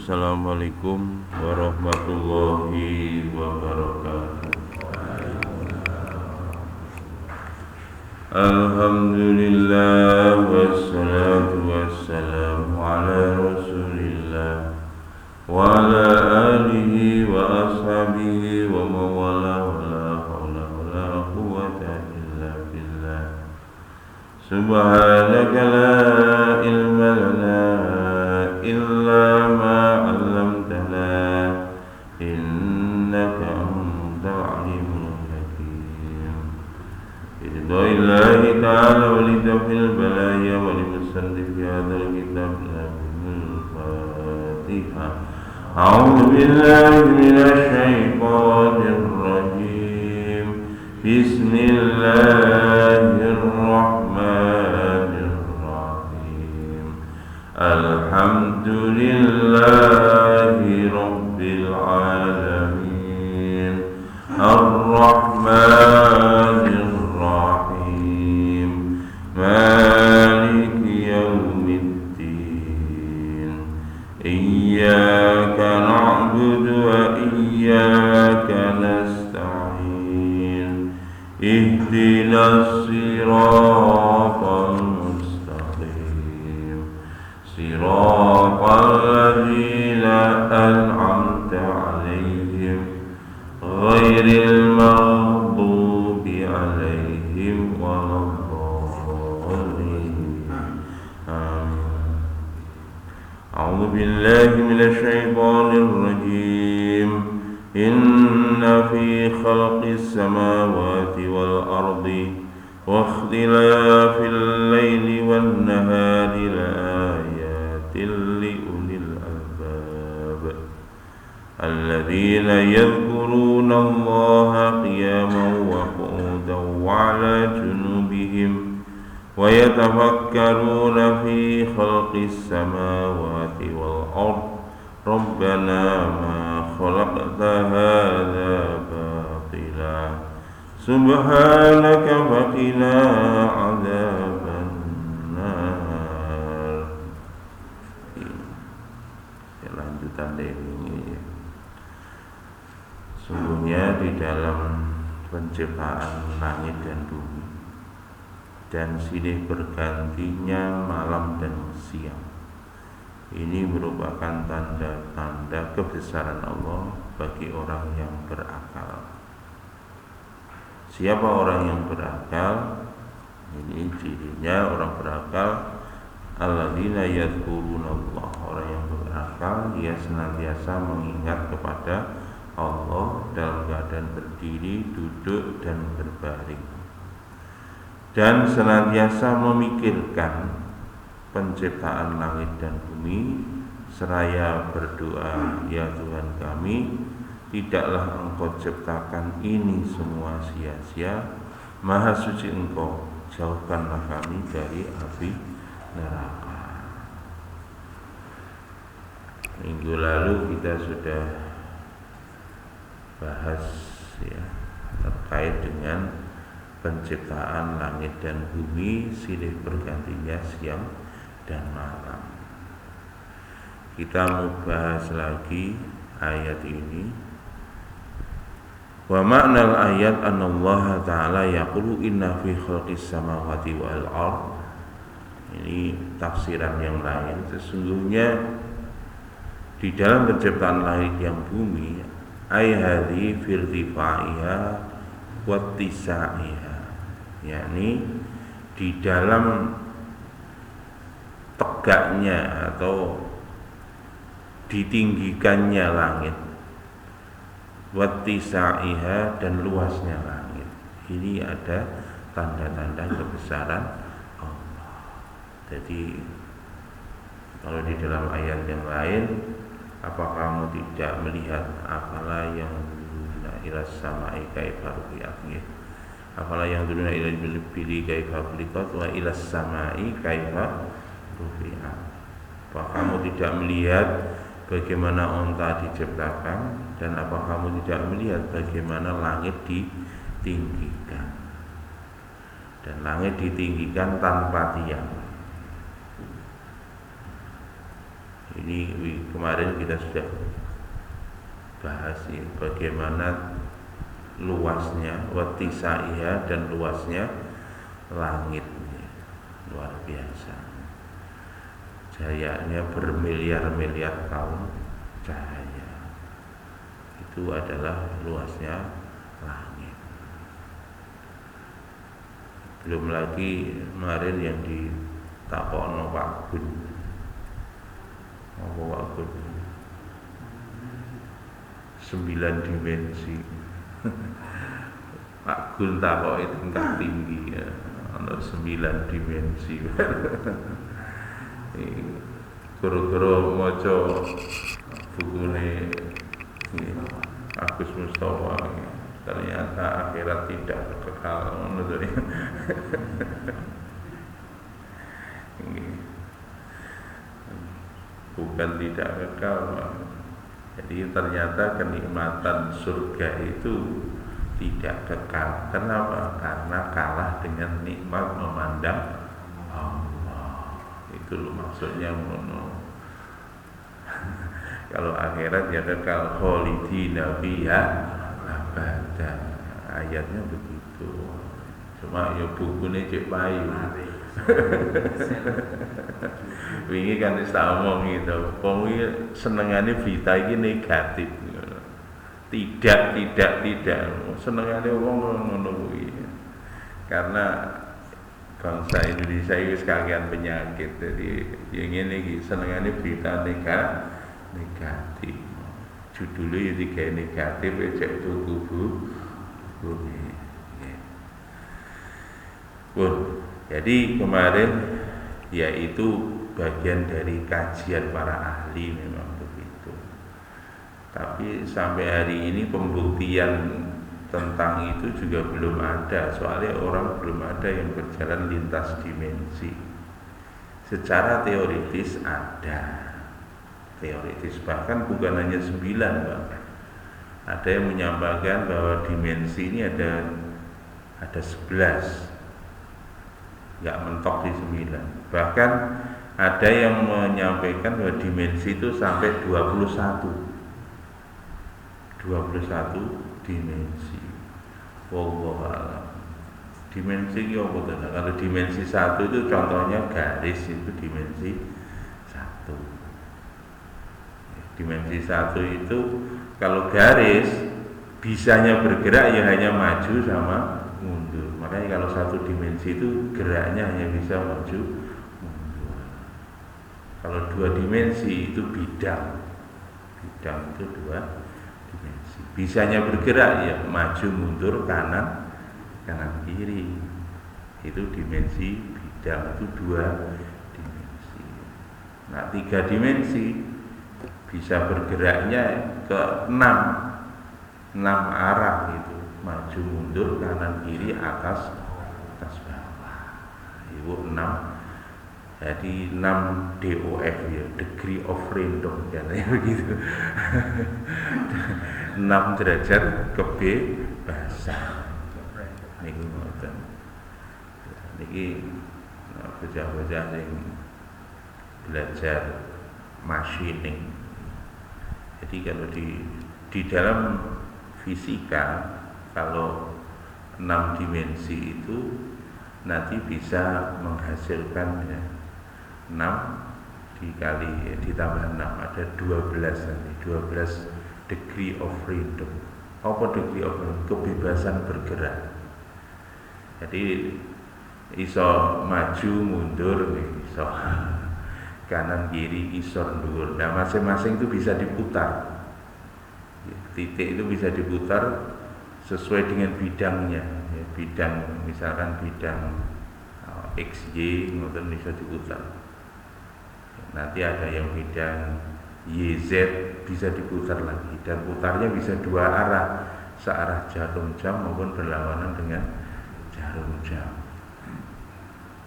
Assalamualaikum warahmatullahi wabarakatuh. Alhamdulillah wassalatu wassalamu ala rasulillah wa ala alihi wa ashabihi wa mawala wa la hawla wa la quwwata illa billah. Subhanaka la ilma lana illa ma 'allamtana innaka antal alimul hakim. Billahi ta'ala wa lidafil balaya wa limusannif hadzal kitab al-Fatihah. A'udzu billahi minasy syaithanir rajim. Bismillahirrahmanirrahim. Alhamdulillahi rabbil alamin. Ar-Rahmanir Rahim. Maliki yaumiddin. Iyyaka na'budu wa iyyaka nasta'in. Ihdinas siratal mustaqim. Siratal ladzina an'amta 'alaihim ghairil maghdubi 'alaihim waladdallin. Amin. A'udzu billahi minasy syaithanir rajim. Inna fi khalqis samawati wal ardi wa ikhtilafil laili wan nahari laayatin li ulil albab alladzina yadhkuruna Allaha qiyaman wa qu'udan wa 'ala junubihim wa yatafakkaruna fi khalqis samawati wal ardi Rabbana ma khalaqta hadza batila subhanaka faqina 'adzaban nar. Lanjutan dari ini. Sungguhnya di dalam penciptaan langit dan bumi dan silih bergantinya malam dan siang, ini merupakan tanda-tanda kebesaran Allah bagi orang yang berakal. Siapa orang yang berakal? Ini cirinya orang berakal. Alladzina yadhkurunallah. Orang yang berakal dia senantiasa mengingat kepada Allah dalam keadaan berdiri, duduk dan berbaring, dan senantiasa memikirkan penciptaan langit dan bumi seraya berdoa, ya Tuhan kami, tidaklah Engkau ciptakan ini semua sia-sia. Maha suci Engkau, jauhkanlah kami dari api neraka. Minggu lalu kita sudah bahas ya terkait dengan penciptaan langit dan bumi silih bergantinya siang dan malam. Kita mau bahas lagi ayat ini. Wa ma'nal ayat anallaha ta'ala yaqulu inna fi khalqis samawati wal ard. Ini tafsiran yang lain. Sesungguhnya di dalam penciptaan langit yang bumi, ay hadhi fi irtifaiha wa tisaiha, yakni di dalam tegaknya atau ditinggikannya langit, wattisaiha dan luasnya langit. Ini ada tanda-tanda kebesaran Allah. Jadi kalau di dalam ayat yang lain, apa kamu tidak melihat apalah yang ila samai kaifa rufi'at, apalah yang duruna ila bili kaifa khuliqat wa ila samai kaifa rufi'at. Apa kamu tidak melihat bagaimana onta diciptakan, dan apa kamu tidak melihat bagaimana langit ditinggikan? Dan langit ditinggikan tanpa tiang. Ini Ini kemarin kita sudah bahas ya, bagaimana luasnya watisaiha dan luasnya langit, luar biasa. Cahayanya bermiliar-miliar tahun cahaya. Itu adalah luasnya langit. Belum lagi kemarin yang ditakokno Pak Gun. Apa Pak Gun? 9 dimensi. Pak Gun takoki tingkat tinggi ya. Ana 9 dimensi. Guru-guru maca bukune Agus Mustafa, ternyata akhirat tidak kekal. Bukan tidak kekal, jadi ternyata kenikmatan surga itu tidak kekal. Kenapa? Karena kalah dengan nikmat memandang Allah. Itu loh maksudnya ngono. Kalau akhirat ya kekal khalidina fiha abada. Ayatnya begitu. Cuma ya bukune cek payu. Wingi kan wis tak omong gitu. Wong iki senengane berita iki negatif. Tidak. Senengane wong ngono kuwi. Karena bangsa Indonesia itu sekalian penyakit. Jadi yang ini senengane berita negatif. Judulnya ya tiga negatif cek tuku bumi. Jadi kemarin yaitu bagian dari kajian para ahli memang begitu. Tapi sampai hari ini pembuktian tentang itu juga belum ada. Soalnya orang belum ada yang berjalan lintas dimensi. Secara teoritis ada. Teoritis bahkan bukan hanya 9 Pak. Ada yang menyampaikan bahwa dimensi ini ada 11. Nggak mentok di 9. Bahkan ada yang menyampaikan bahwa dimensi itu sampai 21 dimensi. Wallahu a'lam. Dimensi itu apa tuh? Kalau dimensi 1 itu contohnya garis, itu dimensi 1. Dimensi 1 itu kalau garis bisanya bergerak ya hanya maju sama mundur. Makanya kalau satu dimensi itu geraknya hanya bisa maju mundur. Kalau 2 dimensi itu bidang itu 2 dimensi. Bisanya bergerak ya maju mundur kanan kiri. Itu dimensi bidang, itu 2 dimensi. Nah 3 dimensi bisa bergeraknya ke 6 arah itu, maju mundur kanan kiri atas bawah. Itu 6. Jadi 6 DOF ya, degree of freedom katanya begitu. 6 derajat kebebasan. Niki ngoten. Niki bocah-bocah sing belajar machining. Jadi kalau di dalam fisika, kalau 6 dimensi itu nanti bisa menghasilkan ya, 6 ditambah 6 ada 12 nanti, 12 degree of freedom. Apa degree of freedom? Kebebasan bergerak. Jadi iso maju mundur, iso kanan kiri, iso ndur. Nah masing-masing itu bisa diputar. Titik itu bisa diputar sesuai dengan bidangnya ya, bidang misalkan bidang XY ngoten bisa diputar. Nanti ada yang bidang YZ bisa diputar lagi, dan putarnya bisa 2 arah, searah jarum jam maupun berlawanan dengan jarum jam.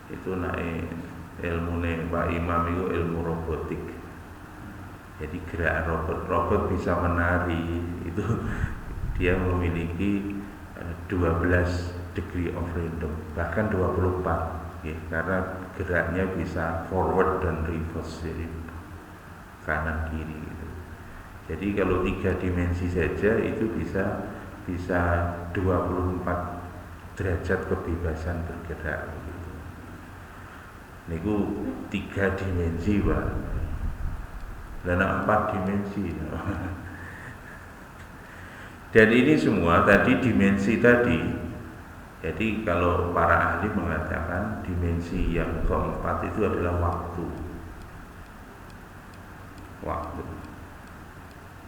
Itu naik ilmune Pak Imam itu ilmu robotik. Jadi gerak robot bisa menari, itu dia memiliki 12 degree of freedom, bahkan 24 ya, karena geraknya bisa forward dan reverse. Jadi kanan kiri gitu. Jadi kalau 3 dimensi saja itu bisa 24 derajat kebebasan bergerak gitu. Niku 3 dimensi Pak. Dan 4 dimensi. Dan ini semua tadi dimensi tadi. Jadi kalau para ahli mengatakan dimensi yang keempat itu adalah waktu.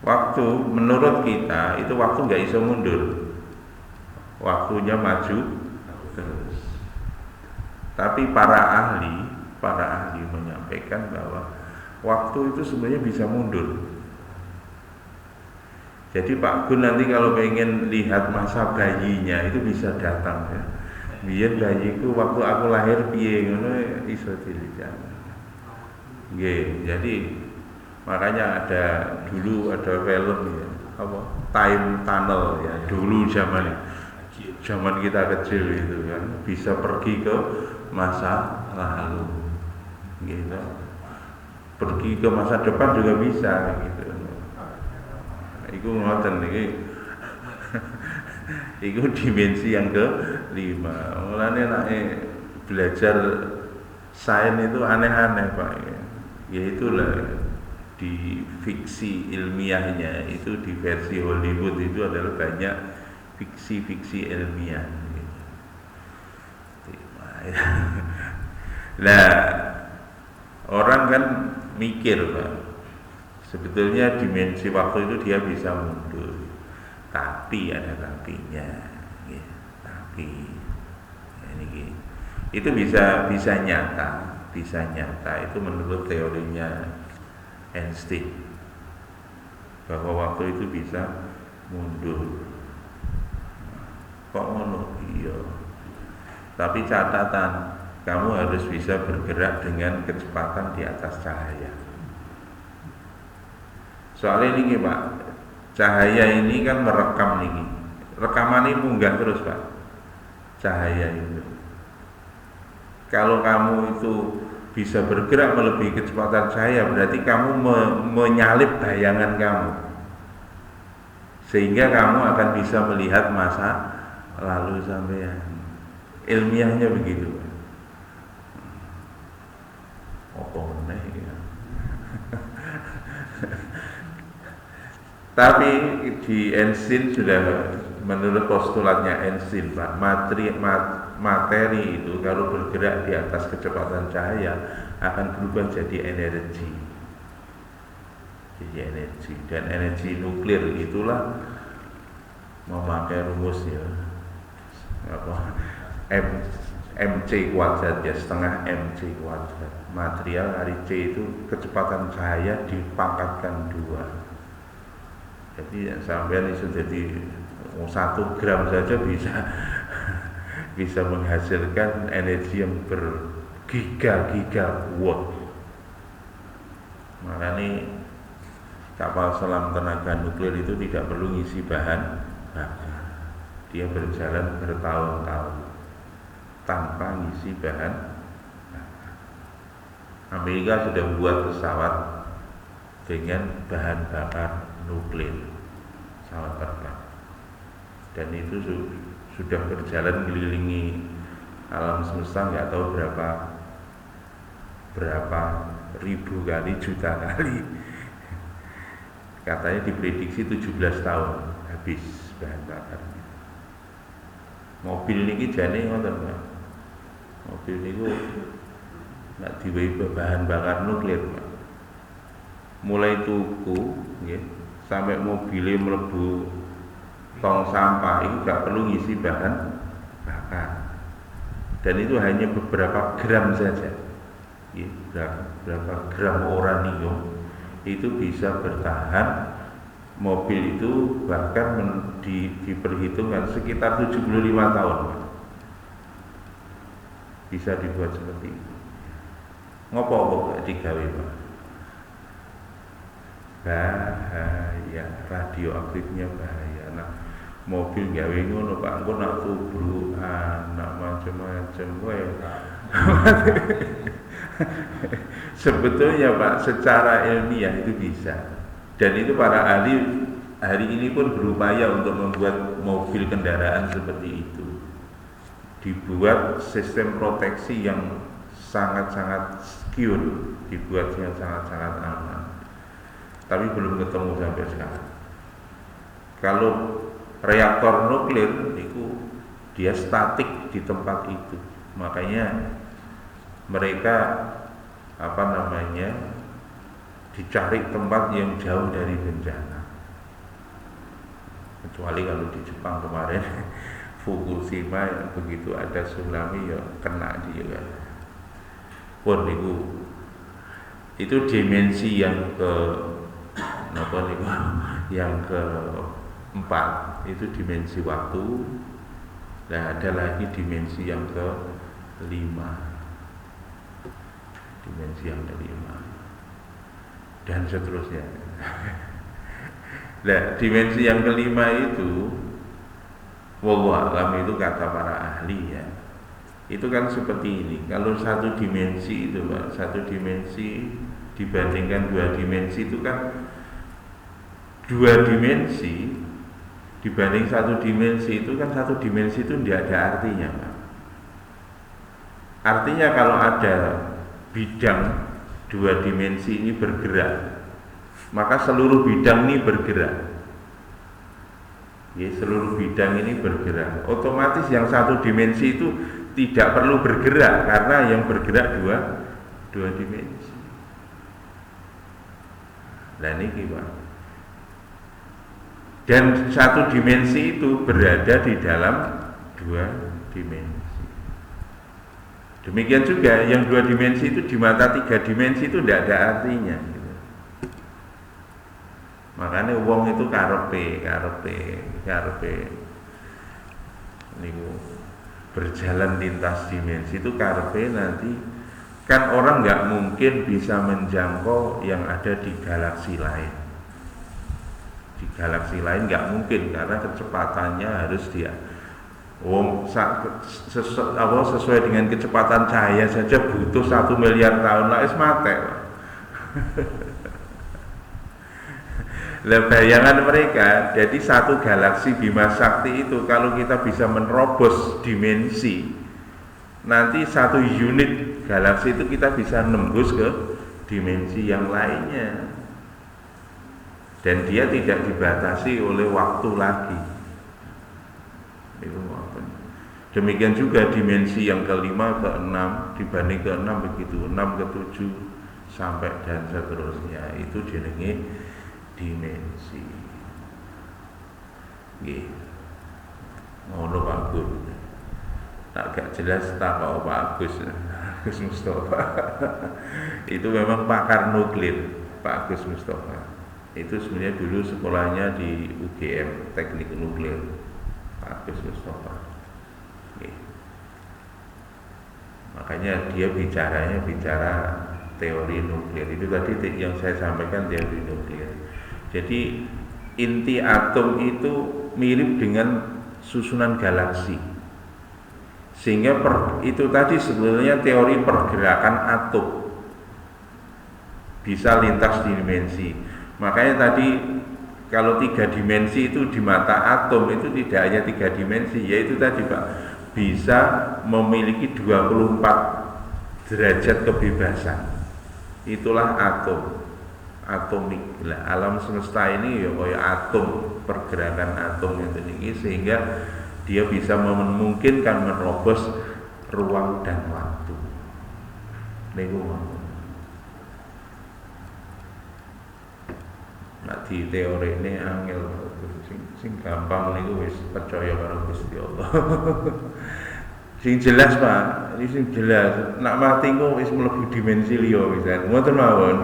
Waktu menurut kita itu waktu nggak bisa mundur. Waktunya maju terus. Tapi para ahli menyampaikan bahwa waktu itu sebenarnya bisa mundur. Jadi Pak Gun nanti kalau pengen lihat masa bayinya itu bisa datang ya. Biar bayiku waktu aku lahir piye ngono iso dilihat. Nggih, jadi makanya dulu ada film ya, apa? Time Tunnel ya, dulu zaman kita kecil itu kan bisa pergi ke masa lalu. Gitu. Pergi ke masa depan juga bisa gitu. Iku ngoten iki. Iku dimensi yang ke-5. Mulane nek belajar sains itu aneh-aneh Pak. Ya itulah di fiksi ilmiahnya itu di versi Hollywood itu adalah banyak fiksi-fiksi ilmiah. Nah, orang kan mikir Pak. Sebetulnya dimensi waktu itu dia bisa mundur, tapi ada tapinya, ya, tapi ini itu bisa nyata itu menurut teorinya Einstein bahwa waktu itu bisa mundur. Kok ngono? Iya. Tapi catatan, kamu harus bisa bergerak dengan kecepatan di atas cahaya. Soalnya ini Pak, cahaya ini kan merekam ini. Rekaman ini munggah terus Pak. Cahaya itu. Kalau kamu itu bisa bergerak melebihi kecepatan cahaya, berarti kamu menyalip bayangan kamu. Sehingga kamu akan bisa melihat masa lalu sampean. Ilmiahnya begitu Pak. Apa meneh ya. Tapi di Einstein sudah menurut postulatnya Einstein Pak, materi itu kalau bergerak di atas kecepatan cahaya akan berubah jadi energi. Jadi energi, dan energi nuklir itulah memakai rumus ya apa mc kuadrat ya, setengah mc kuadrat. Material hari C itu kecepatan cahaya dipangkatkan 2. Jadi sampean itu jadi 1 gram saja bisa menghasilkan energi yang bergiga-giga watt. Makanya kapal selam tenaga nuklir itu tidak perlu ngisi bahan bakar. Dia berjalan bertahun-tahun tanpa ngisi bahan bakar. Amerika sudah membuat pesawat dengan bahan bakar nuklir, pesawat terbang, dan itu sudah berjalan mengelilingi alam semesta nggak tahu berapa ribu kali, juta kali. Katanya diprediksi 17 tahun habis bahan bakarnya. Mobil niki jane ngoten Pak. Mobil niku nggak diwehi bahan bakar nuklir Pak. Mulai tuku nggih sampai mobilnya mlebu tong sampah itu gak perlu ngisi bahan bakar, dan itu hanya beberapa gram saja ya, berapa gram uranium itu bisa bertahan. Mobil itu bahkan diperhitungkan sekitar 75 tahun bisa dibuat seperti itu. Ngopo gak digawe Pak? Bahaya, radioaktifnya bahaya. Nah, mobil gawe ngono Pak, engko nak tubruk anak macam-macam kowe. Sebetulnya Pak, secara ilmiah itu bisa. Dan itu para ahli hari ini pun berupaya untuk membuat mobil kendaraan seperti itu. Dibuat sistem proteksi yang sangat-sangat secure, dibuat yang sangat-sangat aman. Tapi belum ketemu sampai sekarang. Kalau reaktor nuklir itu dia statik di tempat itu. Makanya mereka dicari tempat yang jauh dari bencana. Kecuali kalau di Jepang kemarin Fukushima ya, begitu ada tsunami ya kena dia kan. Pun itu dimensi yang yang keempat, itu dimensi waktu. Nah, ada lagi dimensi yang kelima. Dimensi yang kelima. Dan seterusnya. Nah, dimensi yang kelima itu wallahu a'lam, itu kata para ahli ya. Itu kan seperti ini. Kalau satu dimensi itu Pak, satu dimensi dibandingkan dua dimensi itu kan, dua dimensi dibanding satu dimensi itu kan, satu dimensi itu tidak ada artinya Pak. Artinya kalau ada bidang dua dimensi ini bergerak, maka seluruh bidang ini bergerak. Ya, seluruh bidang ini bergerak. Otomatis yang satu dimensi itu tidak perlu bergerak, karena yang bergerak dua dimensi. Dan ini Pak. Dan satu dimensi itu berada di dalam dua dimensi. Demikian juga yang dua dimensi itu di mata tiga dimensi itu tidak ada artinya gitu. Makanya wong itu karepe niku berjalan lintas dimensi itu karepe nanti kan orang nggak mungkin bisa menjangkau yang ada di galaksi lain. Di galaksi lain nggak mungkin, karena kecepatannya harus sesuai dengan kecepatan cahaya saja butuh 1 miliar tahun lah, mate. Lah bayangan mereka, jadi satu galaksi Bima Sakti itu kalau kita bisa menerobos dimensi, nanti satu unit galaksi itu kita bisa nembus ke dimensi yang lainnya. Dan dia tidak dibatasi oleh waktu lagi. Demikian juga dimensi yang kelima, keenam, dibanding keenam begitu, 6 ke 7 sampai dan seterusnya, itu jenenge dimensi. Nggih. Ngono Pak Gus. Agak jelas tak Pak Agus Mustafa. Itu memang pakar nuklir, Pak Agus Mustafa. Itu sebenarnya dulu sekolahnya di UGM, Teknik Nuklir, Pak Agus Mustafa. Makanya dia bicara teori nuklir. Itu tadi yang saya sampaikan, teori nuklir. Jadi inti atom itu mirip dengan susunan galaksi. Sehingga itu tadi sebenarnya teori pergerakan atom bisa lintas dimensi. Makanya tadi kalau 3 dimensi itu di mata atom itu tidak hanya 3 dimensi, yaitu tadi Pak, bisa memiliki 24 derajat kebebasan. Itulah atom, atomik. Nah, alam semesta ini ya kayak atom, pergerakan atom itu tinggi, sehingga dia bisa memungkinkan menerobos ruang dan waktu. Niku nak di teori ini angel, sing gampang niku wis percaya karo Gusti Allah. Sing jelas Pak, ini sing jelas. Nak mati ku wis mlebu dimensi liya pisan. Ngoten mawon.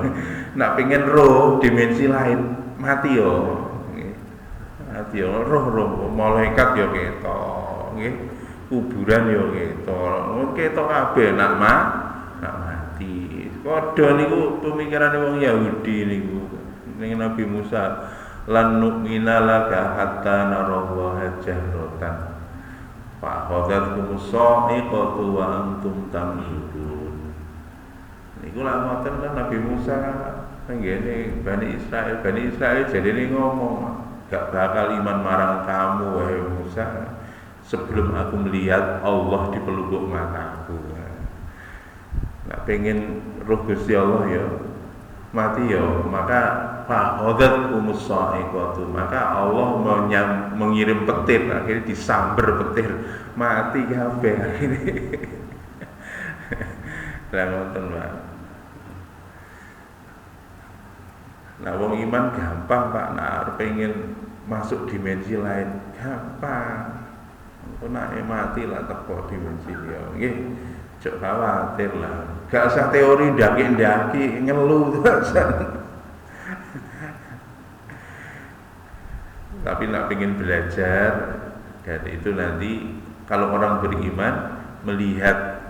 Nak pengen roh dimensi lain, mati yo. Nggih. Mati yo roh malaikat yo ketok, nggih. Kuburan yo ketok. Ketok kabeh nak mati. Padha niku pemikirane wong Yahudi niku. Ning Nabi Musa, lan nu'mina laka hatta narallaha jahratan fa akhadhatkum sa'iqatu wa antum tamidun. Niku lak ngoten kan Nabi Musa tenggene Bani Israil jadine ngomong, gak bakal iman marang kamu wahai Musa sebelum aku melihat Allah di pelupuk mataku. Nak pengen roh Gusti Allah ya mati ya, maka fa'adat umus-sa'iqatu, maka Allah mengirim petir, akhirnya disamber petir, mati kabeh akhirnya. Lah ngoten, Pak. Nah, wong iman gampang, Pak. Nah, pengen masuk dimensi lain gampang. Engko nek mati lah teko dimensi liya. Nggih, cok khawatir lah. Gak usah teori ndaki-ndaki ngeluh terus. Tapi nak pengen belajar, dan itu nanti kalau orang beriman melihat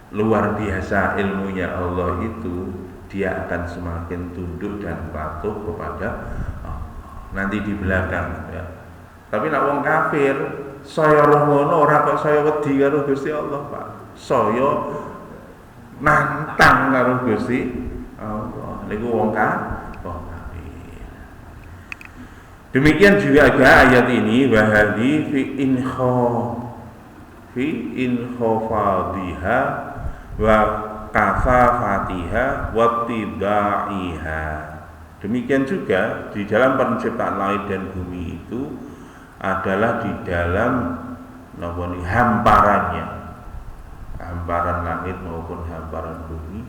luar biasa ilmunya Allah itu, dia akan semakin tunduk dan patuh kepada Allah. Nanti di belakang ya. Tapi nak wong kafir, saya roh ngono ora kok saya wedi karo Gusti Allah, Pak. Saya nantang karo Gusti Allah. Niku wong kafir. Demikian juga ada ayat ini, wahadi fi inkhafadiha wa kafafatiha wa tidaiha. Demikian juga di dalam penciptaan langit dan bumi itu adalah di dalam hamparannya, hamparan langit maupun hamparan bumi,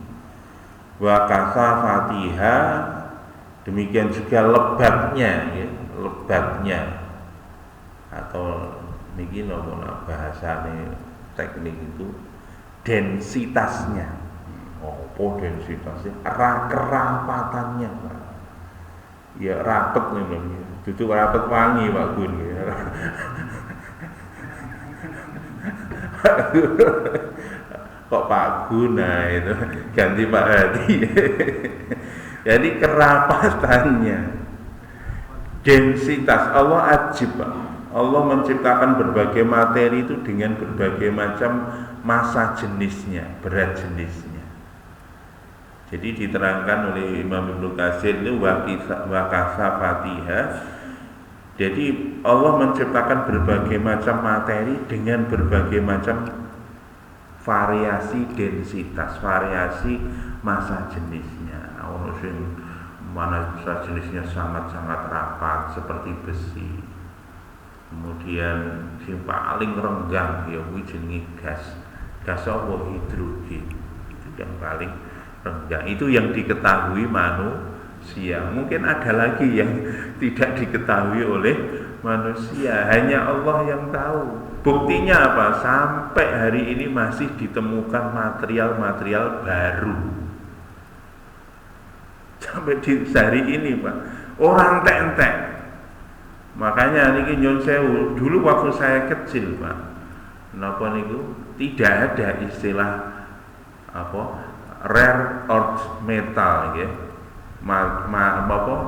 wa kafafatiha, demikian juga lebatnya ya, lebatnya atau niki nopo bahasane teknik itu densitasnya. Apa densitasnya? Kerapatannya, Pak. Ya rapet nih, duduk rapet wangi Pak Gun. Kok Pak Gun, nah itu ganti Pak Hadi. Jadi kerapatannya, densitas Allah ajib, Pak. Allah menciptakan berbagai materi itu dengan berbagai macam massa jenisnya, berat jenisnya. Jadi diterangkan oleh Imam Ibnu Katsir itu wakasa Fatihah. Jadi Allah menciptakan berbagai macam materi dengan berbagai macam variasi densitas, variasi massa jenisnya. Ono sing massa jenisnya sangat-sangat rapat seperti besi. Kemudian yang paling renggang ya kuwi jenenge gas apa hidrogen, itu yang paling renggang, itu yang diketahui manusia. Mungkin ada lagi yang tidak diketahui oleh manusia, hanya Allah yang tahu. Buktinya apa? Sampai hari ini masih ditemukan material-material baru. Sampai di hari ini, Pak, orang entek. Makanya niki nyun sewu, dulu waktu saya kecil, Pak, napa niku tidak ada istilah apa rare earth metal ya.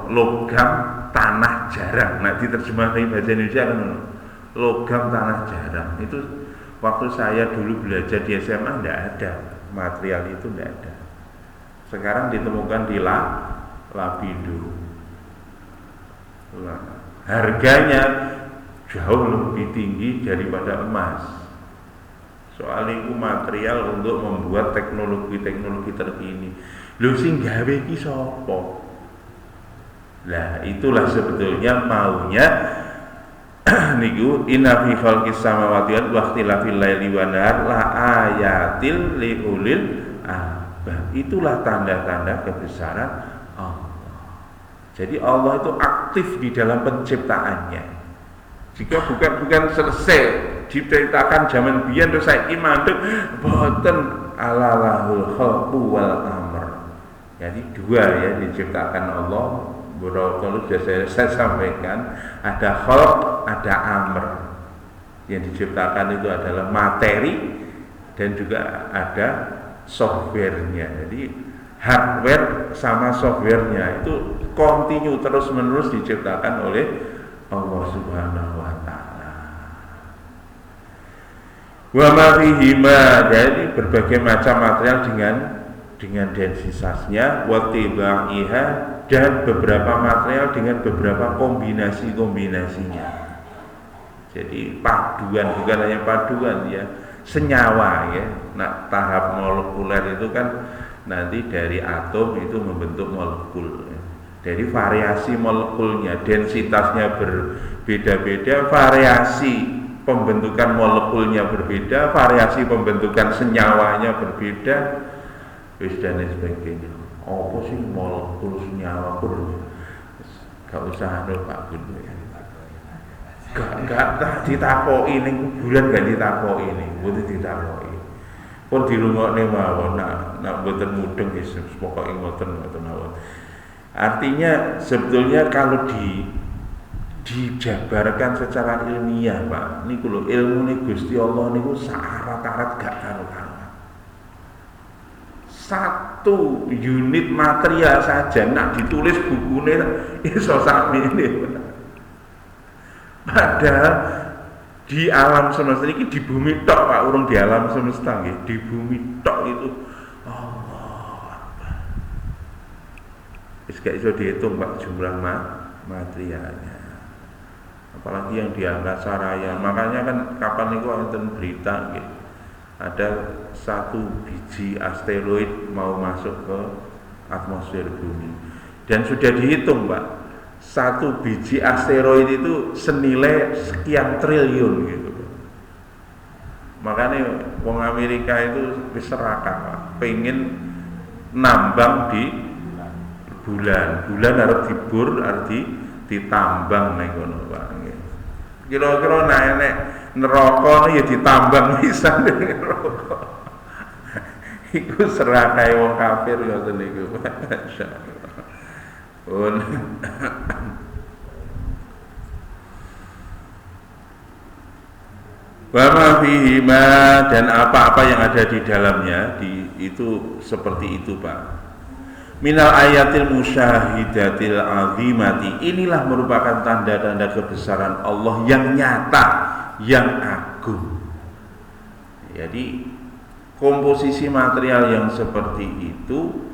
Logam tanah jarang. Nah, diterjemahkan bahasa Indonesia kan logam tanah jarang. Itu waktu saya dulu belajar di SMA tidak ada material itu, tidak ada. Sekarang ditemukan di Lapindo. Nah, harganya jauh lebih tinggi daripada emas. Soal itu material untuk membuat teknologi terkini. Lho sing gawe iki sapa? Lah itulah sebetulnya maunya niku inna fi khalqis samawati wa ikhtilafil laili wan nahar la ayatil liulil albab. Itulah tanda-tanda kebesaran Allah. Jadi Allah itu aktif di dalam penciptaannya. Jika bukan selesai diciptakan zaman biyen terus saiki mandeg boten alalahul khalqu wal amr. Jadi dua ya diciptakan Allah. Kalau sudah saya sampaikan, ada khalq, ada amr. Yang diciptakan itu adalah materi dan juga ada softwarenya. Jadi hardware sama softwarenya itu kontinu terus menerus diciptakan oleh Allah Subhanahu wa taala. Wa ma fihima, jadi berbagai macam material dengan dengan densitasnya, watibaiha, dan beberapa material dengan beberapa kombinasi-kombinasinya. Jadi paduan, bukan hanya paduan ya, senyawa ya. Nah, tahap molekuler itu kan nanti dari atom itu membentuk molekul. Dari variasi molekulnya, densitasnya berbeda-beda, variasi pembentukan molekulnya berbeda, variasi pembentukan senyawanya berbeda, dan lain sebagainya. Apa sih molekul senyawa pun? Gak usah Pak Gun ya. Gak ditakoki ning kuburan, gak ditakoki ning, mboten ditakoki. Pun dirungokne mawon, nak mboten mudeng wis pokoke ngoten mawon. Artinya sebetulnya kalau dijabarkan secara ilmiah Pak, niku lho ilmune Gusti Allah niku syarat-syarat gak karu-karuan. Satu unit material saja nak ditulis bukune iso sakmene. Padahal di alam semesta ini di bumi tok Pak, urung di alam semesta nggih, di bumi tok itu gak iso dihitung Pak jumlah materialnya, apalagi yang di angkasa raya. Makanya kan kapan itu wonten berita gitu, ada 1 biji asteroid mau masuk ke atmosfer bumi, dan sudah dihitung Pak, 1 biji asteroid itu senilai sekian triliun gitu. Makanya wong Amerika itu wis serakah Pak, pengen nambang di bulan harus dibur, harus ditambang ning ngono Pak. Kira-kira nek neraka ya ditambang pisan neraka. Iku serakahe wong kafir ngoten niku Pak. Masyaallah. Wa ma fihi ma, dan apa-apa yang ada di dalamnya itu seperti itu Pak. Minal ayatil musyahidatil azimati, inilah merupakan tanda-tanda kebesaran Allah yang nyata, yang agung. Jadi komposisi material yang seperti itu,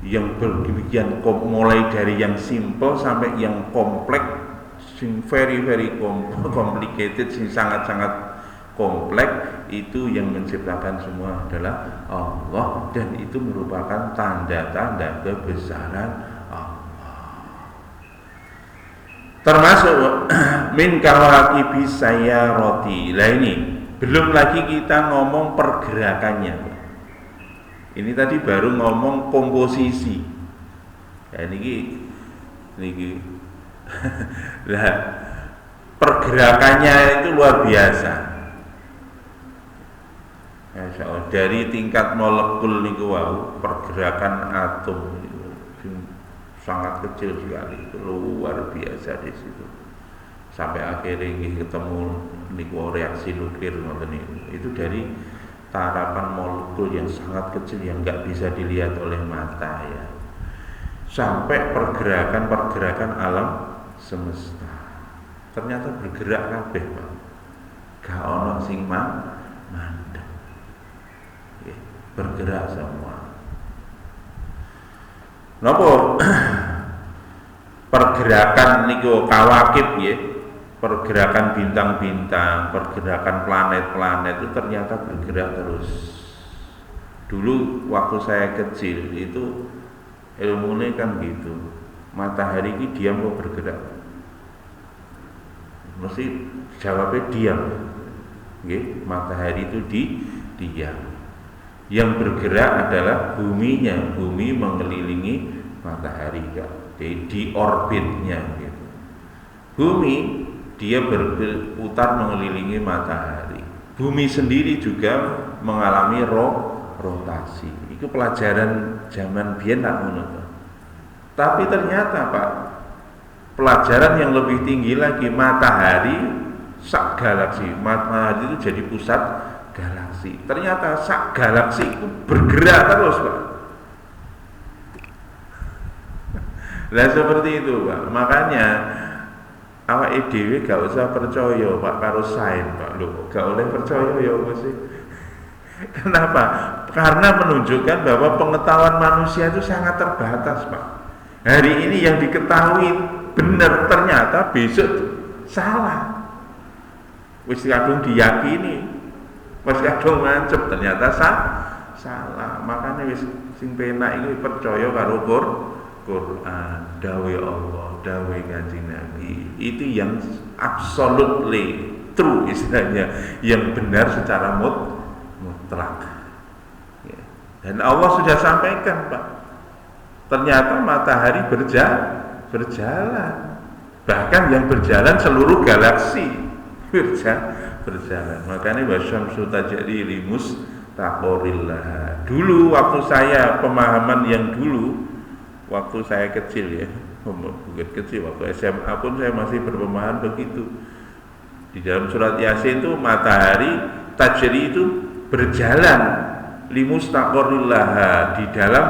yang berlebihan, mulai dari yang simple sampai yang kompleks, sing very complicated, sing sangat-sangat kompleks, itu yang menciptakan semua adalah Allah, dan itu merupakan tanda-tanda kebesaran Allah. Termasuk min kawakibi sayyarati. Lah ini belum lagi kita ngomong pergerakannya. Ini tadi baru ngomong komposisi. Ya niki lah pergerakannya itu luar biasa. Masya Allah, dari tingkat molekul niku wau, pergerakan atom niku sangat kecil sekali, itu luar biasa di situ. Sampai akhirnya ketemu niku reaksi nuklir ngoten niku. Itu dari tarapan molekul yang sangat kecil yang nggak bisa dilihat oleh mata ya. Sampai pergerakan alam semesta. Ternyata bergerak kabeh, Pak. Gak ono sing mandek. Bergerak semua. Napa pergerakan niku kawakib ya, pergerakan bintang-bintang, pergerakan planet-planet itu ternyata bergerak terus. Dulu waktu saya kecil itu ilmunya kan gitu, matahari ini diam kok bergerak, mesti jawabnya diam. Matahari itu diam. Yang bergerak adalah buminya, bumi mengelilingi matahari di orbitnya gitu. Bumi dia berputar mengelilingi matahari. Bumi sendiri juga mengalami rotasi. Itu pelajaran zaman biyen tak ngono. Tapi ternyata Pak, pelajaran yang lebih tinggi lagi, matahari sak galaksi. Matahari itu jadi pusat galaksi. Ternyata sak galaksi itu bergerak terus Pak. Nah seperti itu Pak. Makanya awake dhewe gak usah percaya Pak karo sains Pak. Lho, gak oleh percaya ya apa sih? Kenapa? Karena menunjukkan bahwa pengetahuan manusia itu sangat terbatas, Pak. Hari ini yang diketahui benar, ternyata besok salah. Wis kadung diyakini, wis kadung mancep, ternyata salah. Makanya wis sing penak iki percaya karo Quran, dawuh Allah, dawuh Kanjeng Nabi. Itu yang absolutely true istilahnya, yang benar secara mutlak. Ya. Dan Allah sudah sampaikan, Pak. Ternyata matahari berjalan. Bahkan yang berjalan seluruh galaksi berjalan. Makanya wasyamsu tajri limus taqorillah. Dulu waktu saya pemahaman yang dulu, waktu saya kecil ya, bukan kecil, waktu SMA pun saya masih berpemahaman begitu. Di dalam surat Yasin itu matahari tajri itu berjalan limustaqorillah, di dalam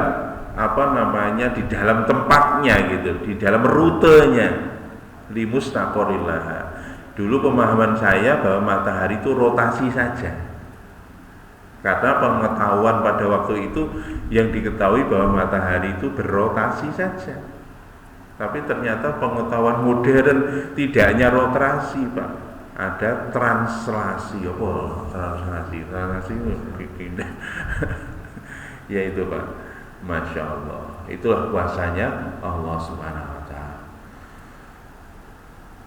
di dalam tempatnya gitu, di dalam rutenya, limustaqorillah. Dulu pemahaman saya bahwa matahari itu rotasi saja, karena pengetahuan pada waktu itu yang diketahui bahwa matahari itu berrotasi saja. Tapi ternyata pengetahuan modern tidak hanya rotasi, Pak, ada translasi. Translasi yaitu, Pak, Masya Allah, itulah kuasanya Allah Subhanahu wa ta'ala.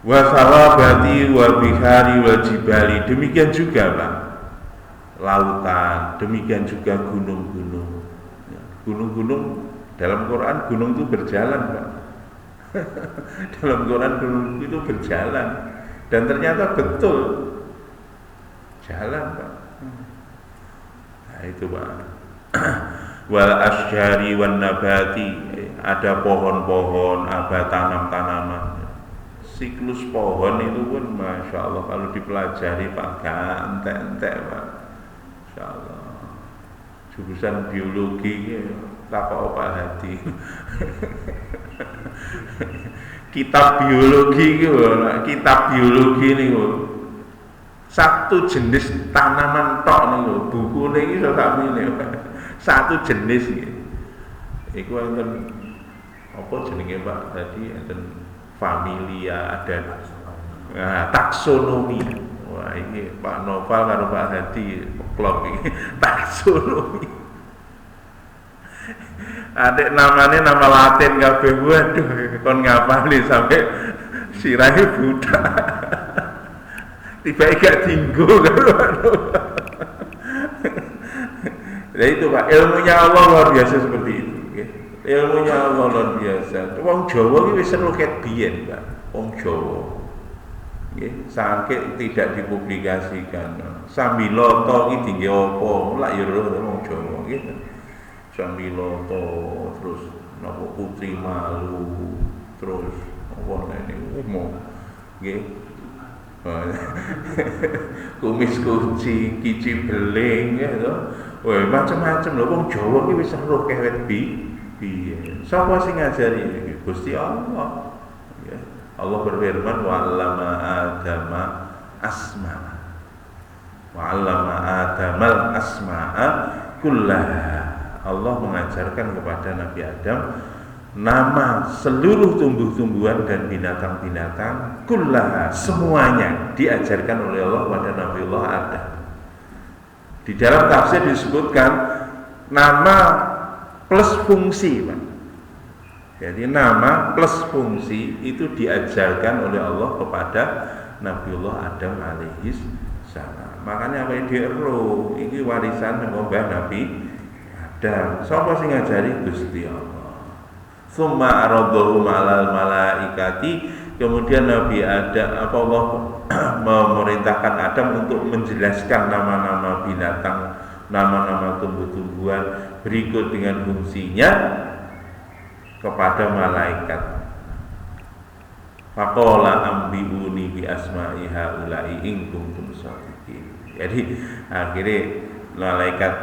Wa sawabati wa bihari wa jibali, demikian juga, Pak, lautan, demikian juga gunung-gunung. Gunung-gunung dalam Quran, gunung itu berjalan, Pak. Dalam Quran gunung itu berjalan, dan ternyata betul jalan, Pak. Nah itu, Pak. Wal asyari wan nabati, ada pohon-pohon, ada tanam-tanaman. Siklus pohon itu pun Masya Allah kalau dipelajari, Pak, gak entek-entek, Pak. Masya Allah. Jurusan biologi takok Pak Hadi. Kitab biologi niku satu jenis tanaman tok niku, bukune iki iso sakmene. Satu jenis iki. Iku wonten apa jenenge, Pak? Tadi enten familia, ada taksonomi. Wah, ini Pak Noval karo Pak Hadi klop iki. Taksonomi. Adik namanya nama Latin kabeh, waduh, kon ngapali sampai sirahe budak. Tiba gak tinggu karo. Nah itu, Pak, ilmunya Allah luar biasa seperti itu. Okay? Ilmunya Allah luar biasa. Wong Jawa ini wis seru ket biyen, Pak. Wong Jawa, okay? Saking tidak dipublikasikan. Sambiloto iki dingge apa? Lak ya wong Jawa, gitu. Sambiloto, terus napa Putri Malu, terus apa niku umum, nggih. Kumis kucing, kici beling, gitu. Wah, macam-macam lho. Wong Jawa iki wis seru kewet piye. Sapa sing ngajari iki? Gusti Allah. Ya. Allah berfirman, wa 'allama Adama asma'a. Wa 'allama Adamal asma'a kullaha. Allah mengajarkan kepada Nabi Adam nama seluruh tumbuh-tumbuhan dan binatang-binatang, kullaha, semuanya diajarkan oleh Allah kepada Nabiullah Adam. Di dalam tafsir disebutkan nama plus fungsi, Pak. Jadi nama plus fungsi itu diajarkan oleh Allah kepada Nabiullah Adam alaihis salam. Makanya apa yang diero ini warisan Mbah Nabi Adam. Sapa sing ngajari? Gusti Allah. Summa aradhum 'alal malaikati, kemudian Nabi Adam Allah memerintahkan Adam untuk menjelaskan nama-nama binatang, nama-nama tumbuh-tumbuhan berikut dengan fungsinya kepada malaikat. Faqala ambiuni bi asma'i haula'i in kuntum shadiqin. Jadi akhirnya malaikat,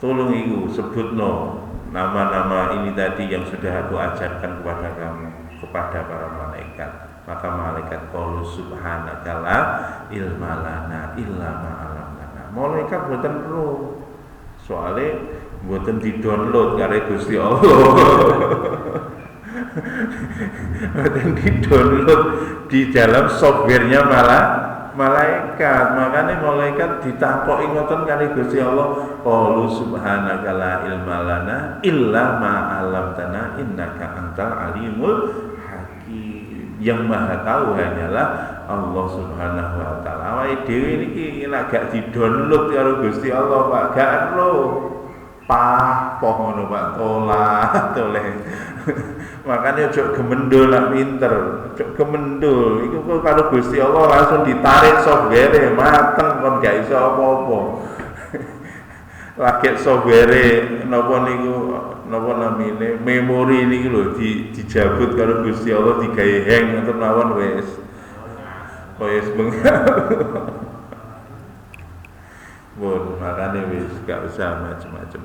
tolong iku sebutno nama-nama ini tadi yang sudah aku ajarkan kepada kamu, kepada para malaikat. Maka malaikat qalu subhanaka la ilma lana illa ma 'allamtana. malaikat mboten roh. Soale mboten di-download kare Gusti Allah. Mboten di-download di dalam softwarenya malah malaikat. Makanya malaikat ditakoki ngoten kali Gusti Allah, qalu subhanaka la ilma lana illa ma 'allamtana innaka antal alimul hakim. Yang maha tahu hanyalah Allah Subhanahu wa taala. Awake dhewe niki nek gak di-download karo Gusti Allah Pak, gak ero. Poh ngono Pak, toleh. Makanya ojo gemendul nak pinter, ojo gemendul. Iku kok kalau Gusti Allah langsung ditarik software mateng kon gak iso apa-apa. Lagi software napa niku napa namine memori niku lho dijabut karo Gusti Allah digawe hang ngoten mawon wis. Wis bengal. Bon, makanya wis gak usah macam-macam.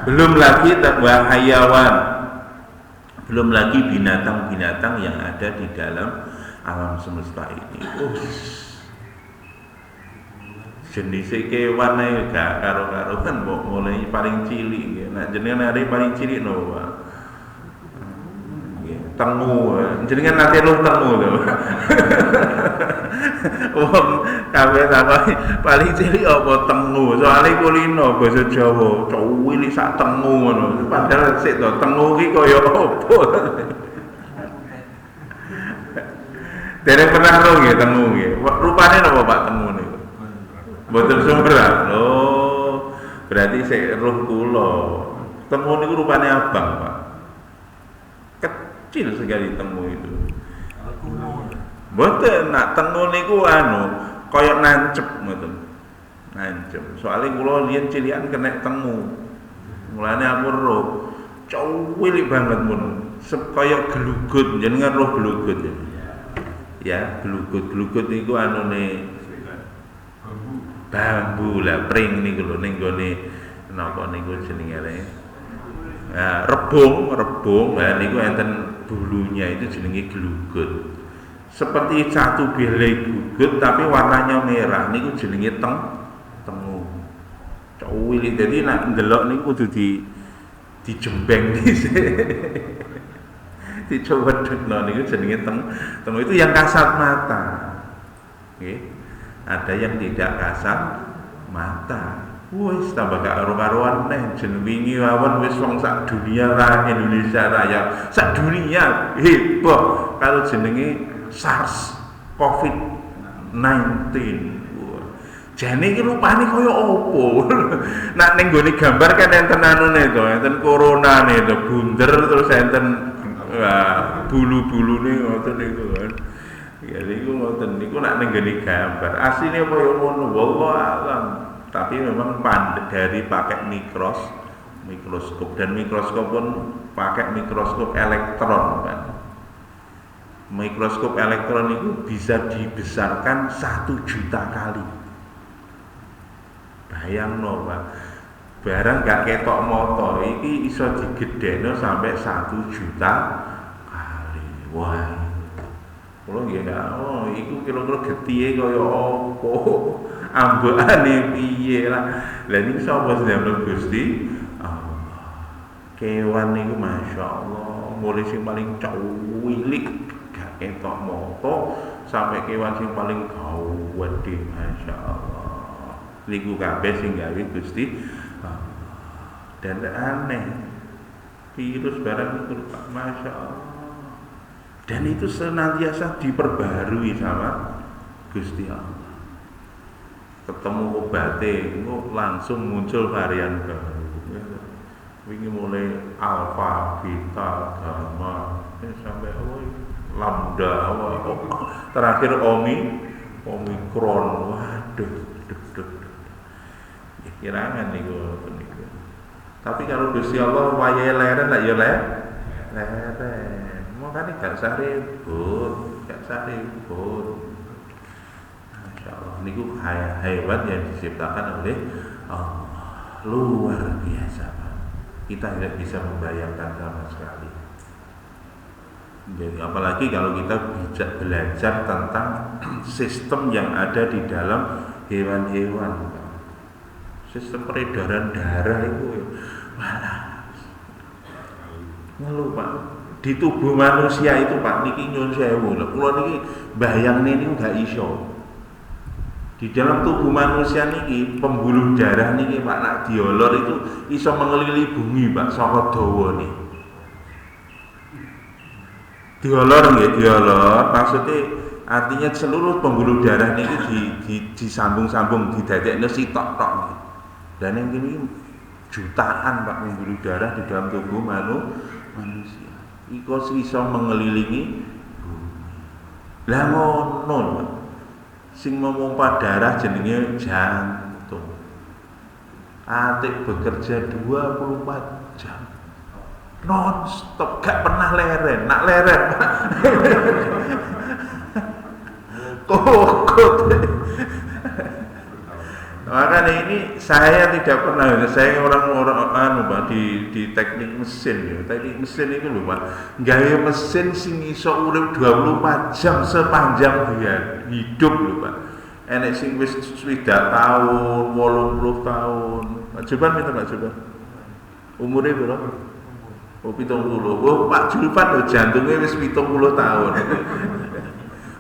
Belum lagi tambah hayawan. Belum lagi binatang-binatang yang ada di dalam alam semesta ini. Jenis kewan ae gak karo-karoan mulai paling cilik. Nah jenengan hari paling cilik no, Pak. Tengu. Jenengan nate lu tengu to. Wong kabeh takoni paling cilik apa tengu. Soale kulino basa Jawa, cuwili sak tengu ngono. Padahal sik to tengu ki kaya apa. Dereng pernah ro nggih tengu nggih. Rupane napa Pak tengu niku? Mboten sumberan. Loh, berarti sik roh kula. Tengu niku rupane abang, Pak. Kecil sekali tengu itu. Mboten nak tengu niku kaya nancep ngoten. Nancep. Soale kula riyen cilikan kena tengu. Mulane aku roh cuwilik banget ngono. Kaya gelugut, jenengan roh gelugut ya. Ya, gelugut niku anune bambu lah, pring niku lho ning gone napa niku jenenge. Nah, rebung, nah niku enten bulunya itu jenenge gelugut. Seperti satu belai gugut tapi warnanya merah niku jenenge tengu. Cuwili dadi nek ndelok niku kudu dijembeng dhisik. Dicoba dekno niku jenenge tengu itu yang kasat mata. Nggih. Ada yang tidak kasat mata. Wis tambah gak karo-karoan neh jeneng wingi mawon wis wong sak dunia Indonesia Raya. Sak dunia heboh kalau jenenge SARS COVID-19. Jane iki rupane kaya apa? Nak ning gone gambar kan enten anune to, enten coronane to, bunder terus enten bulu-bulune ngoten niku kan. Ya niku ngoten niku nak ning gone gambar. Asline kaya ngono wallahu alam. Tapi memang dari pakai mikroskop dan mikroskop pun pakai mikroskop elektron kan. Mikroskop elektron itu bisa dibesarkan 1 juta kali. Bayangno Pak, barang gak ketok motor iki iso digedhekno sampai 1 juta kali. Wah, kalau nggih iku kira-kira gethihe kaya apa? Ambekane piye lah. Lah niki sapa sing Gusti Allah. Kewan niku masyaallah, mulai sing paling cuwilik ketok moto sampai kewan sing paling gawedhe masyaallah niku kabeh sing gawe Gusti dan aneh virus barang itu masyaallah dan itu senantiasa diperbarui sama Gusti Allah. Ketemu obatnya langsung muncul varian baru. Wingi mulai alfa, beta, gamma sampai lambda, terakhir omikron. Waduh, ya kirangan niku. Tapi kalau Gusti Allah wayahe leren lak ya leren. Makane gak saribut. Masyaallah niku hewan yang diciptakan oleh Allah. Luar biasa, Pak. Kita tidak bisa membayangkan sama sekali. Jadi apalagi kalau kita belajar tentang sistem yang ada di dalam hewan-hewan, Pak. Sistem peredaran darah itu malah ngeluh, Pak. Di tubuh manusia itu, Pak, niki nyun sewu lho. Kula niki bayangne niku gak iso. Di dalam tubuh manusia niki pembuluh darah niki, Pak, nak diolor itu iso mengelili bumi, Pak, saka dawa niki. Diolor nggih, diolor maksudnya artinya seluruh pembuluh darah niki disambung-sambung didadekno sitok tok niki. Dan yang ini jutaan, Pak, pembuluh darah di dalam tubuh manusia. Iku iso mengelilingi bumi. Lah ngono, Pak. Sing memompa darah jenenge jantung. Atik bekerja 24 jam. Non stop, gak pernah leren. Nak leren, Pak. Kokot. Makanya ini saya tidak pernah, saya orang-orang Pak, di teknik mesin ya. Teknik mesin itu lho, Pak. Gawe mesin sing iso urip 24 jam sepanjang dia hidup lho, Pak. Enek sing wis 20 tahun, 80 tahun. Pak Julpan pinten, Pak Julpan? Umure piro? Oh, 70. Oh, Pak Julpan lho jantungnya wis 70 tahun.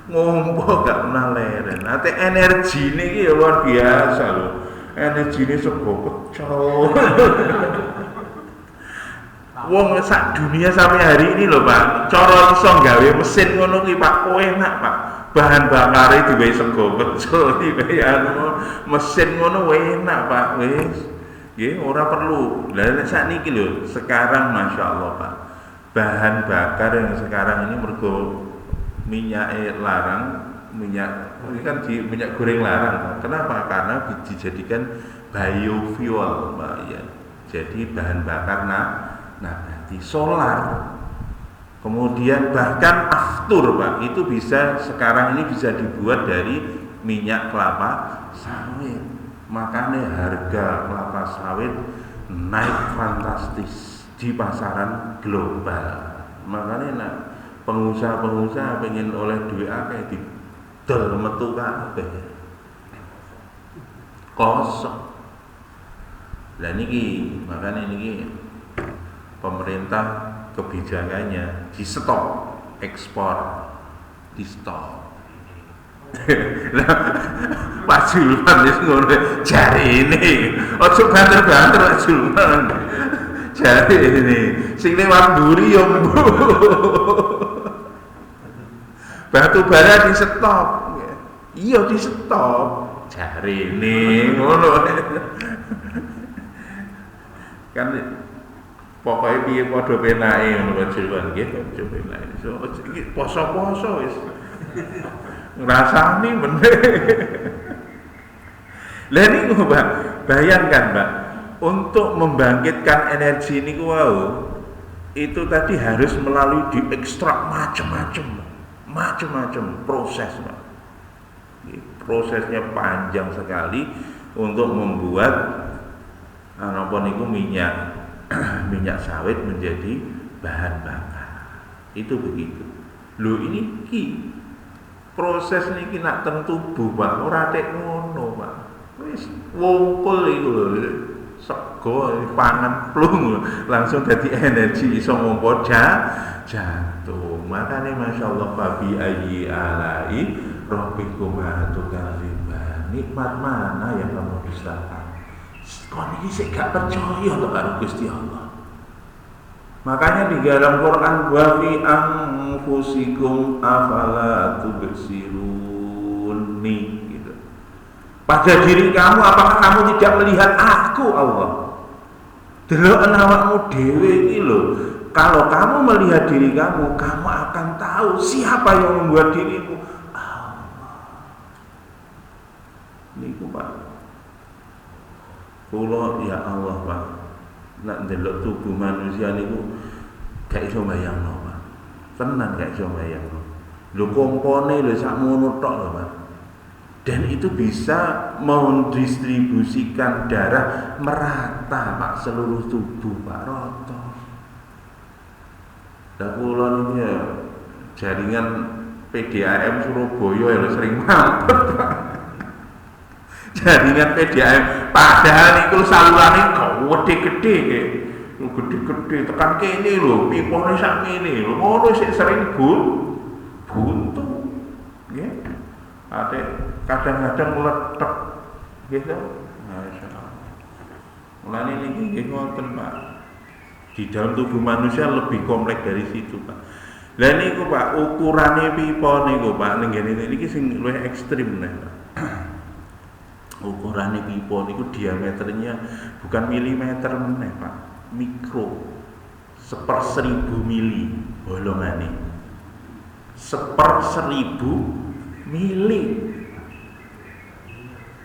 Ngompo gak pernah leren. Nanti energi ini luar biasa loh. Energi ini sego pecel. Wong sak dunia sampai hari ini loh, Pak. Cara iso gawe mesin ngono ki, Pak, kok enak, Pak. Bahan bakare diwehi sego pecel, diwehi mesin ngono enak, Pak. Wis. Nggih, ora perlu. Lah nek sakniki lho, sekarang masyaallah, Pak. Bahan bakar yang sekarang ini mergo minyak larang, minyak ini kan minyak goreng larang. Kenapa? Karena dijadikan biofuel, Pak, ya. Jadi bahan bakar nabati, solar. Kemudian bahkan aftur, Pak, itu bisa sekarang ini bisa dibuat dari minyak kelapa sawit. Makanya harga kelapa sawit naik fantastis di pasaran global. Makanya pengusaha-pengusaha pengen oleh duit akeh didol metu kabeh. Kosong. Lah niki, makanya niki pemerintah kebijakannya di stop ekspor, di stop. Lah Pak Julpan wis ngono jare ini. Ojo banter-banter Pak Julpan. Jare ini sing lewat mburi yo batu bara di stop. Iya di stop. Jarine ngono. Kan pokoknya piye padha penake ngono Julpan nggih, padha penake. So iki poso-poso wis. Ngrasani bener. Lah niku, Pak, bayangkan, Pak, untuk membangkitkan energi niku wau itu tadi harus melalui diekstrak macam-macam proses, Pak. Prosesnya panjang sekali untuk membuat apa niku minyak sawit menjadi bahan bakar. Itu begitu. Lho ini proses niki nak teng tubuh, Pak, ora tek ngono, Pak. Wis wongkul iku lho. Sego pangan plung langsung dadi energi iso ngompo jantung. Makane masyaallah babi ayyi alai rabbikuma tukadziban. Nikmat mana yang kamu dustakan? Kok iki sik gak percaya to karo Gusti Allah. Makanya di dalam Quran wa fi anfusikum afala tubsirun gitu. Pada diri kamu apakah kamu tidak melihat aku Allah? Delok awakmu dhewe iki lho. Kalau kamu melihat diri kamu, kamu akan tahu siapa yang membuat dirimu. Allah. Niku, Pak. Kula ya Allah, Pak. Nak ndelok tubuh manusia niku gak iso bayangno, Pak. Tenan gak iso bayangno. Lho kompone lho sakmono tok lho, Pak. Dan itu bisa mendistribusikan darah merata, Pak, seluruh tubuh, Pak, rata. Lah kula niki ya jaringan PDAM Surabaya ya sering mampet, Pak. jaringan PDAM padahal itu salurane gede-gede gede-gede tekan kene lho pipone sak kene lho ngono sik sering buntu nggih ate kadang-kadang meletek gitu masyaallah mulane niki nggih ngoten Pak di dalam tubuh manusia lebih kompleks dari situ Pak lah niku Pak ukurane pipa niku Pak ning ngene niki sing luwih ekstrem nih Pak ukurane pipa niku diameternya bukan milimeter meneh Pak mikro 1/1000 mili bolongane 1/1000 mili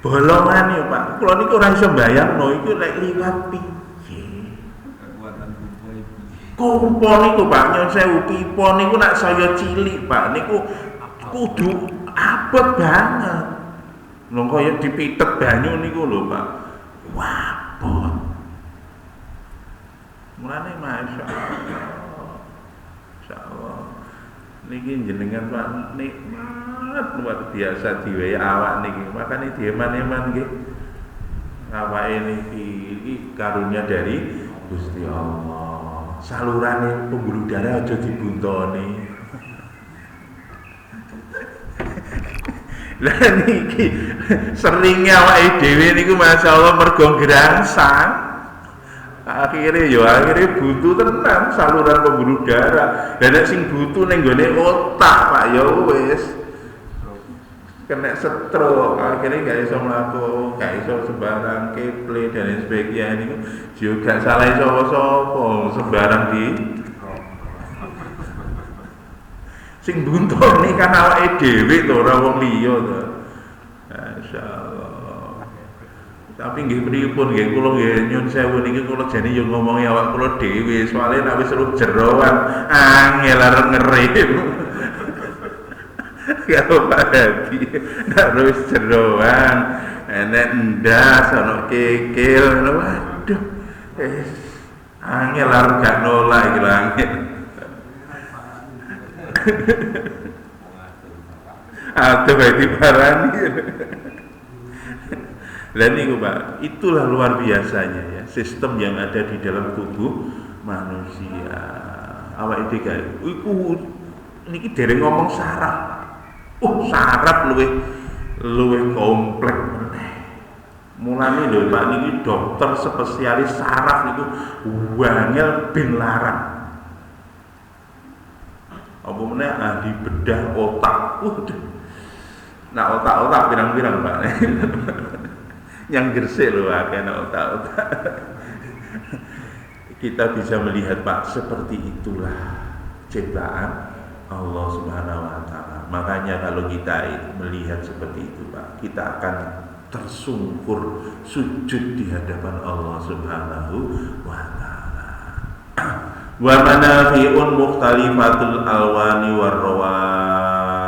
bolongane Pak kula niku ora iso mbayangno iku lek liwat piye kekuatan kumpa niku Pak nyon sewu pipa niku nek saya cilik Pak niku kudu abot banget lho kaya dipitet banyu niku lho Pak wabot mulane masyaallah niki jenengan Pak nikmat luar biasa diwehi awak niki makane dieman-eman nggih awake niki karunia dari Gusti Allah salurane pembuluh darah aja dibuntoni lah niki seringnya awake dhewe niku masyaallah mergo gerangsang akhirnya buntu tenan saluran pembuluh darah dan sing buntu ning gone otak Pak ya wis kena stroke akhirnya gak iso mlaku gak iso sembarang keple dan lain sebagainya ini juga salah sapa-sapa sembarang di sing buntone kan awake dhewe to ora wong liya to masyaallah tapi nggih pripun nggih kula nggih nyun sewu niki kula jane yo ngomongi awak kula dhewe soalé nek wis rup jeroan angel arep ngerem kalau Pak Hadi nek wis jeroan enek ndas ana kikil waduh angel arep gak nolak iki lho angel aduh bae parani lah niku Pak, itulah luar biasanya ya sistem yang ada di dalam tubuh manusia. Awake dhewe iku niki dereng ngomong saraf. Saraf luwih kompleks meneh. Mulane lho Pak niki dokter spesialis saraf niku wangel ben larang. Apa meneh ahli bedah otak. Nah otak-otak pirang-pirang Pak. Yang gersik loh karena otak-otak kita bisa melihat Pak seperti itulah ciptaan Allah Subhanahu wa Ta'ala. Makanya kalau kita melihat seperti itu Pak, kita akan tersungkur sujud di hadapan Allah Subhanahu wa Ta'ala. Wa manafi'un mukhtalifatul alwani warrawaihi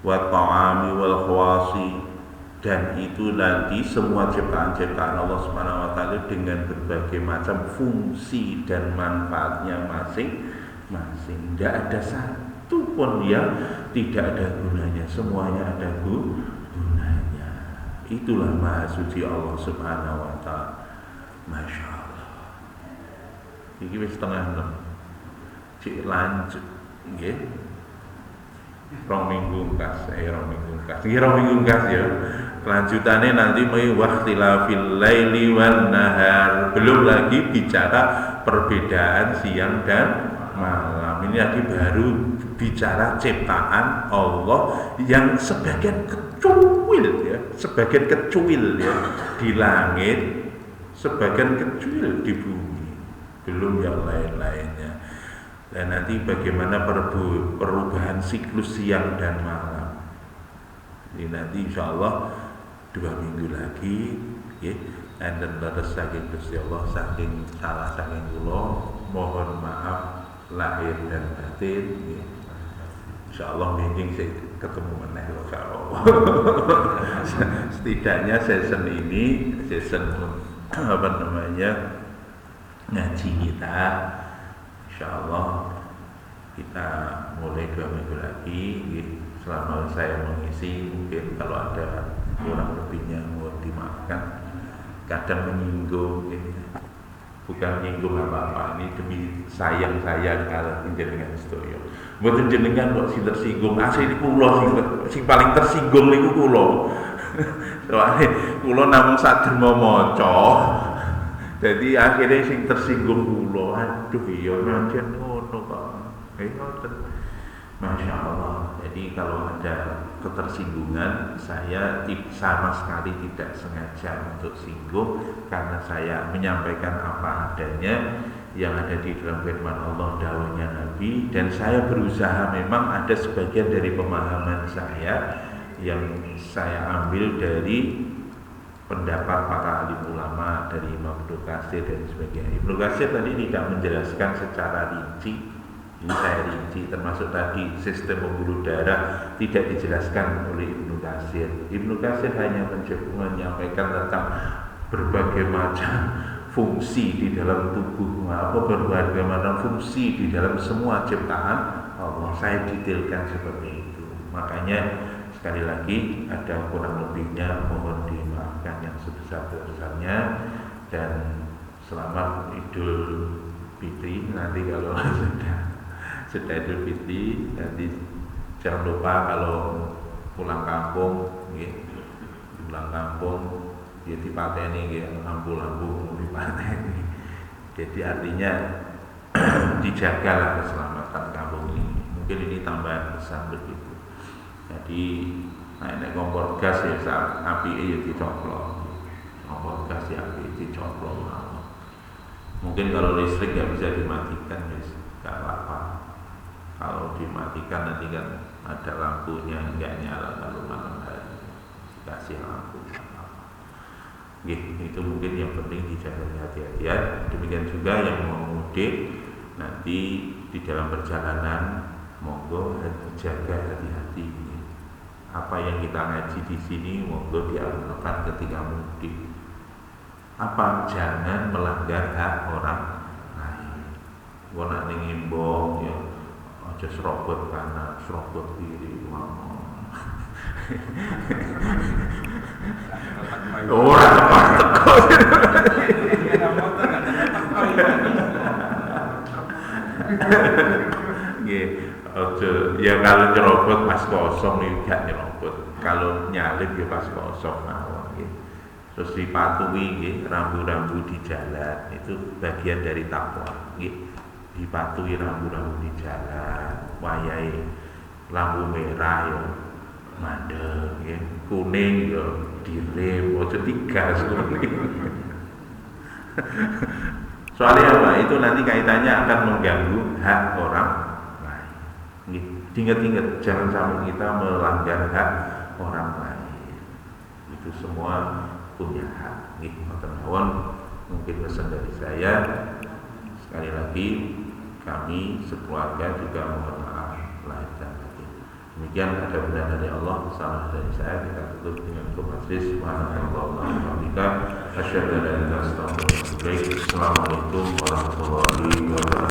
wa ta'ami wal khawasi, dan itu nanti semua ciptaan-ciptaan Allah Subhanahu wa Ta'ala dengan berbagai macam fungsi dan manfaatnya masing-masing. Tidak ada satu pun yang tidak ada gunanya, semuanya ada gunanya. Itulah maha suci Allah Subhanahu wa Ta'ala. Masya Allah. Ini wis setengah 6. Cik lanjut nggih. Rong minggu kas ya. Kelanjutannya nanti mai waqtilafil laili wan nahar. Belum lagi bicara perbedaan siang dan malam. Ini lagi baru bicara ciptaan Allah yang sebagian kecuil ya di langit, sebagian kecil di bumi. Belum yang lain-lainnya. Dan nanti bagaimana perubahan siklus siang dan malam. Ini nanti insya Allah 2 minggu lagi ya. Dan terus saking Gusti Allah saking salah saking kula mohon maaf lahir dan batin ya. Insya Allah meeting saya ketemu meneh insya Allah. Setidaknya season ini ngaji kita insya Allah kita mulai 2 minggu lagi. Selama saya mengisi mungkin kalau ada kurang lebihnya mohon dimaafkan. Kadang menyinggung, bukan menyinggung apa-apa, ini demi sayang kalau jenengan sedaya. Mboten jenengan kok sing tersinggung, asli kula sing paling tersinggung niku kula. Soale kula namung saderma maca. Jadi akhirnya sing tersinggung kula. Aduh iya pancen ngono kok. Ngoten. Masya Allah. Jadi kalau ada ketersinggungan, saya sama sekali tidak sengaja untuk singgung, karena saya menyampaikan apa adanya yang ada di dalam firman Allah, dawuhnya Nabi, dan saya berusaha, memang ada sebagian dari pemahaman saya yang saya ambil dari pendapat para alim ulama, dari Imam Ibnu Katsir dan sebagainya. Ibnu Katsir tadi tidak menjelaskan secara rinci. Ini saya rinci, termasuk tadi sistem pembuluh darah tidak dijelaskan oleh Ibnu Katsir. Ibnu Katsir hanya menyampaikan tentang berbagai macam fungsi di dalam tubuh, berbagai macam fungsi di dalam semua ciptaan Allah. Saya detailkan seperti itu. Makanya sekali lagi, ada kurang lebihnya mohon dimaafkan yang sebesar-besarnya, dan selamat Idul Fitri. Nanti kalau sudah Idul Fitri, nanti jangan lupa kalau pulang kampung, ya dipateni, lampu-lampu dipateni. Jadi artinya dijagalah keselamatan kampung ini. Mungkin ini tambahan pesan begitu. Jadi nek kompor gas ya api ya dicoplok. Kompor gas ya api dicoplok. Mungkin kalau listrik nggak bisa dimatikan, ya nggak apa-apa. Kalau dimatikan nanti kan ada lampunya nggak nyala kalau malam hari, kasih lampu. Itu mungkin yang penting dijaga hati-hatian. Demikian juga yang mau mudik nanti di dalam perjalanan, monggo jaga hati-hati. Apa yang kita ngaji di sini monggo diamalkan ketika mudik. Apa? Jangan melanggar hak orang lain. Wong nek ngimbong ya aja serobot kanan, serobot kiri, ora tepat teko. Nggih, aja ya kalau nyerobot pas kosong ya gak nyerobot. Kalau nyalip ya pas kosong mawon nggih. Terus dipatuhi nggih rambu-rambu di jalan, itu bagian dari takwa nggih. Dipatuhi rambu-rambu di jalan, wayahe lampu merah ya mandeg, ya kuning ya direm, ojo digas kuning. Soalnya apa? Itu nanti kaitannya akan mengganggu hak orang lain. Ingat-ingat, jangan sampai kita melanggar hak orang lain. Itu semua punya hak. Mungkin pesan dari saya. Sekali lagi, kami sekeluarga juga mohon maaf lahir dan batin. Demikian, ada benar dari Allah, salah dari saya. Kita tutup dengan majlis. Assalamualaikum warahmatullahi wabarakatuh.